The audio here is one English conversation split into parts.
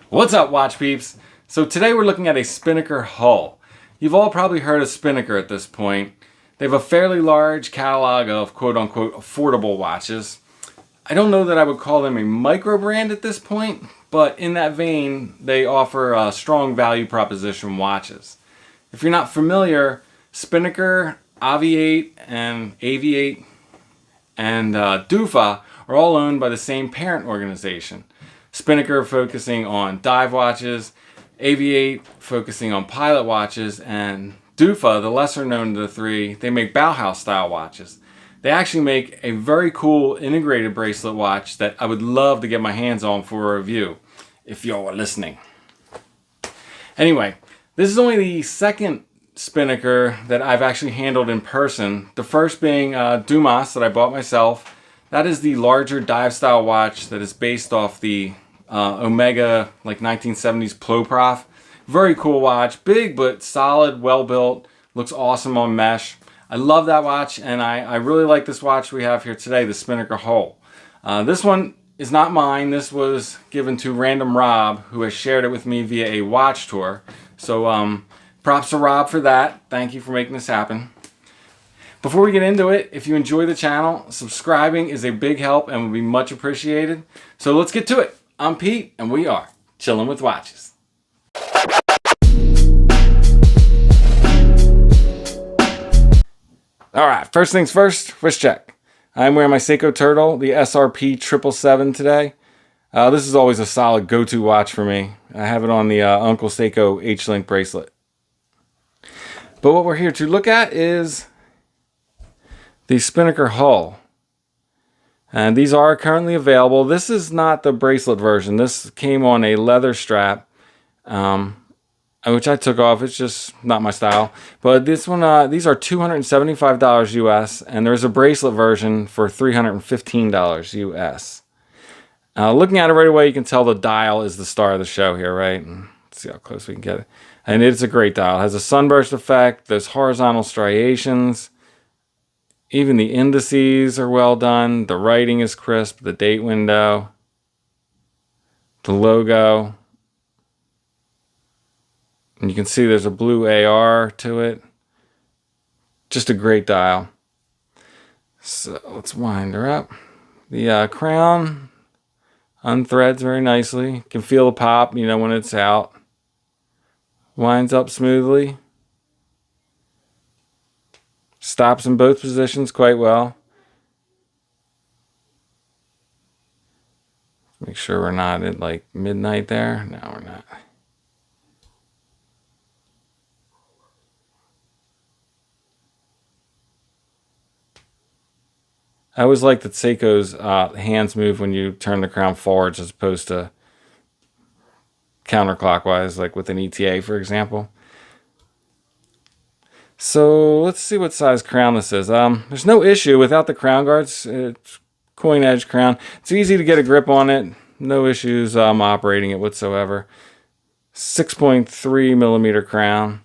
What's up, watch peeps? So today we're looking at a Spinnaker Hull. You've all probably heard of Spinnaker at this point. They have a fairly large catalog of quote-unquote affordable watches. I don't know that I would call them a micro brand at this point, but in that vein, they offer strong value proposition watches. If you're not familiar, Spinnaker, Aviate, and Aviate, and Dufa are all owned by the same parent organization. Spinnaker focusing on dive watches, Aviate focusing on pilot watches, and Dufa, the lesser known of the three, they make Bauhaus style watches. They actually make a very cool integrated bracelet watch that I would love to get my hands on for a review, if y'all are listening. Anyway, this is only the second Spinnaker that I've actually handled in person. The first being Dumas that I bought myself. That is the larger dive style watch that is based off the Omega like 1970s Ploprof. Very cool watch, big but solid, well built, looks awesome on mesh. I love that watch, and I really like this watch we have here today, the Spinnaker Hull. This one is not mine. This was given to Random Rob, who has shared it with me via a watch tour. So props to Rob for that. Thank you for making this happen. Before we get into it, if you enjoy the channel, subscribing is a big help and would be much appreciated. So let's get to it. I'm Pete, and we are chilling with watches. All right, first things first, wrist check. I'm wearing my Seiko Turtle, the SRP 777 today. This is always a solid go-to watch for me. I have it on the Uncle Seiko H-Link bracelet. But what we're here to look at is the Spinnaker Hull. And these are currently available. This is not the bracelet version. This came on a leather strap, which I took off. It's just not my style. But this one, these are $275 US, and there's a bracelet version for $315 US. Looking at it right away, you can tell the dial is the star of the show here, right? Let's see how close we can get it. And it's a great dial. It has a sunburst effect. There's horizontal striations. Even the indices are well done. The writing is crisp. The date window. The logo. And you can see there's a blue AR to it. Just a great dial. So let's wind her up. The crown unthreads very nicely. You can feel the pop, you know, when it's out. Winds up smoothly. Stops in both positions quite well. Make sure we're not at like midnight there. No, we're not. I always like that Seiko's hands move when you turn the crown forwards as opposed to counterclockwise, like with an ETA, for example. So let's see what size crown this is. There's no issue without the crown guards. It's coin edge crown. It's easy to get a grip on it. No issues operating it whatsoever. 6.3 millimeter crown.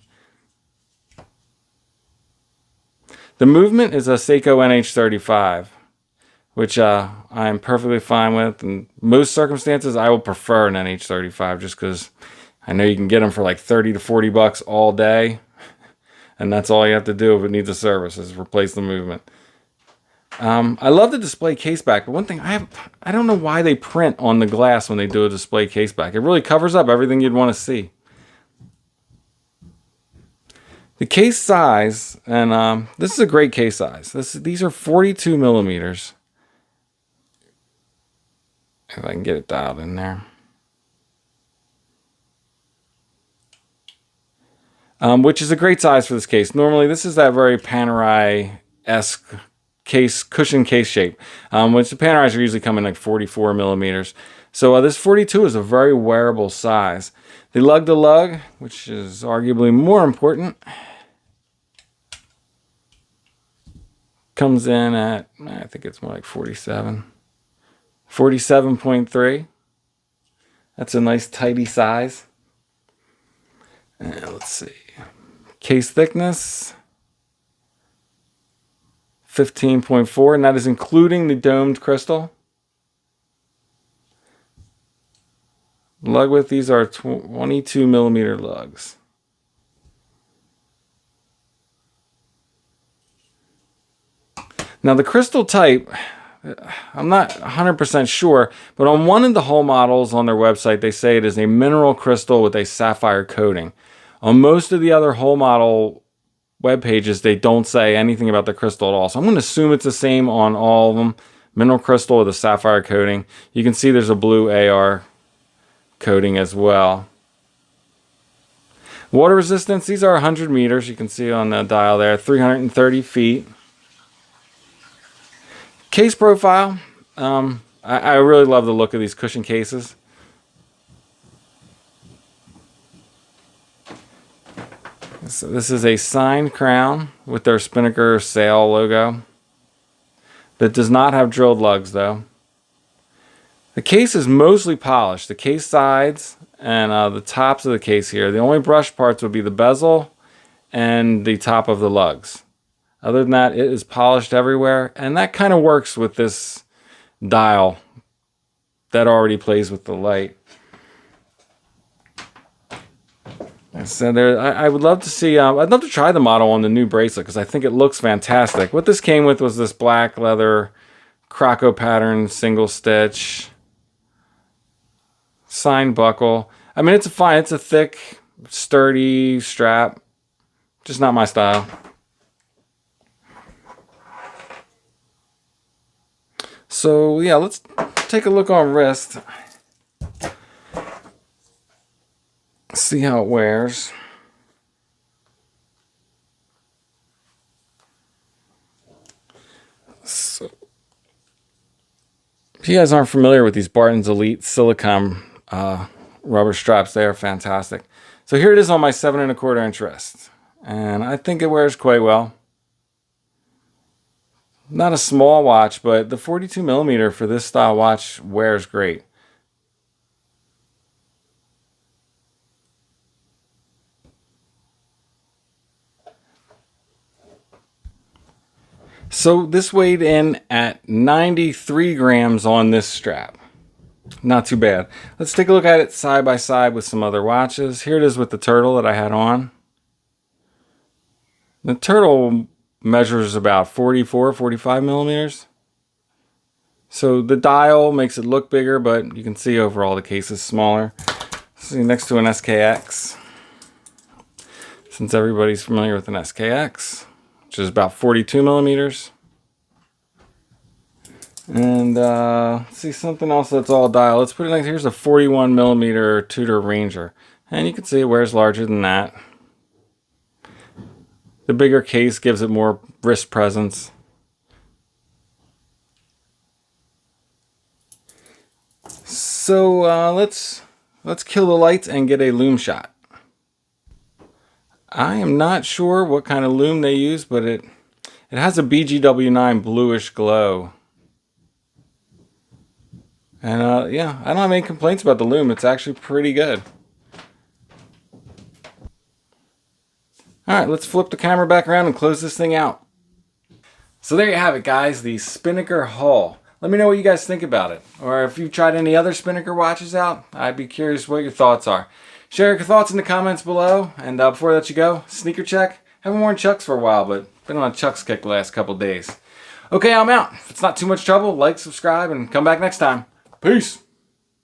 The movement is a Seiko NH35, which I'm perfectly fine with. In most circumstances, I will prefer an NH35 just because I know you can get them for like 30 to 40 bucks all day. And that's all you have to do if it needs a service, is replace the movement. I love the display case back, but one thing I don't know why they print on the glass when they do a display case back. It really covers up everything you'd want to see. The case size, and this is a great case size. These are 42 millimeters. If I can get it dialed in there. Which is a great size for this case. Normally, this is that very Panerai-esque case, cushion case shape, which the Panerais are usually come in like 44 millimeters. So this 42 is a very wearable size. The lug-to-lug, which is arguably more important, comes in at, I think it's more like 47. 47.3. That's a nice tidy size. And let's see. Case thickness, 15.4, and that is including the domed crystal. Lug width, these are 22 millimeter lugs. Now the crystal type, I'm not 100% sure, but on one of the Hull models on their website, they say it is a mineral crystal with a sapphire coating. On most of the other Hull model web pages, they don't say anything about the crystal at all. So I'm going to assume it's the same on all of them. Mineral crystal with a sapphire coating. You can see there's a blue AR coating as well. Water resistance, these are 100 meters. You can see on the dial there, 330 feet. Case profile, I really love the look of these cushion cases. So this is a signed crown with their Spinnaker sail logo. That does not have drilled lugs though. The case is mostly polished. The case sides and the tops of the case here. The only brush parts would be the bezel and the top of the lugs. Other than that, it is polished everywhere, and that kind of works with this dial that already plays with the light. So there, I would love to see, I'd love to try the model on the new bracelet because I think it looks fantastic. What this came with was this black leather croco pattern single stitch signed buckle. I mean, it's a thick, sturdy strap, just not my style. So yeah, let's take a look on wrist. See how it wears. So, if you guys aren't familiar with these Barton's Elite silicone rubber straps, they are fantastic. So here it is on my 7 1/4 inch wrist, and I think it wears quite well. Not a small watch, but the 42 millimeter for this style watch wears great. So this weighed in at 93 grams on this strap. Not too bad. Let's take a look at it side by side with some other watches. Here it is with the turtle that I had on. The turtle measures about 44, 45 millimeters. So the dial makes it look bigger, but you can see overall the case is smaller. See next to an SKX. Since everybody's familiar with an SKX, which is about 42 millimeters. And let's see something else that's all dial. Let's put it like, here's a 41 millimeter Tudor Ranger. And you can see it wears larger than that. The bigger case gives it more wrist presence. So let's kill the lights and get a lume shot. I am not sure what kind of lume they use, but it has a BGW9 bluish glow. And yeah, I don't have any complaints about the lume. It's actually pretty good. Alright, let's flip the camera back around and close this thing out. So there you have it, guys, the Spinnaker Hull. Let me know what you guys think about it. Or if you've tried any other Spinnaker watches out, I'd be curious what your thoughts are. Share your thoughts in the comments below. And before I let you go, sneaker check. Haven't worn Chucks for a while, but been on a Chucks kick the last couple days. Okay, I'm out. If it's not too much trouble, like, subscribe, and come back next time. Peace!